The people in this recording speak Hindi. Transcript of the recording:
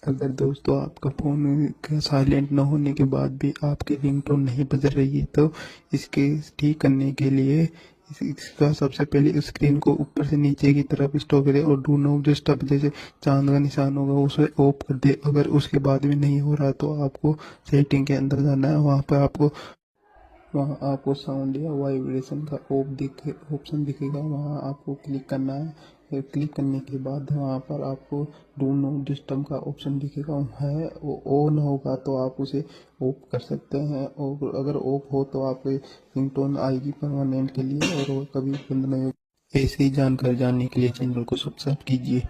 अगर दोस्तों आपका फ़ोन का साइलेंट न होने के बाद भी आपकी रिंगटोन नहीं बज रही है तो इसके ठीक करने के लिए इसका सबसे पहले स्क्रीन को ऊपर से नीचे की तरफ स्टॉप करें और डू नॉट डिस्टर्ब जैसे चांद का निशान होगा उसे ऑफ कर दे। अगर उसके बाद भी नहीं हो रहा तो आपको सेटिंग के अंदर जाना है। वहाँ आपको साउंड या वाइब्रेशन का ऑप्शन दिखेगा, वहाँ आपको क्लिक करना है। क्लिक करने के बाद वहाँ पर आपको डू नॉट डिस्टर्ब का ऑप्शन दिखेगा, है वो ऑन होगा तो आप उसे ऑफ कर सकते हैं। और अगर ऑफ हो तो आपकी रिंगटोन आएगी परमानेंट के लिए और वो कभी बंद नहीं होगी। ऐसी जानकारी जानने के लिए चैनल को सब्सक्राइब कीजिए।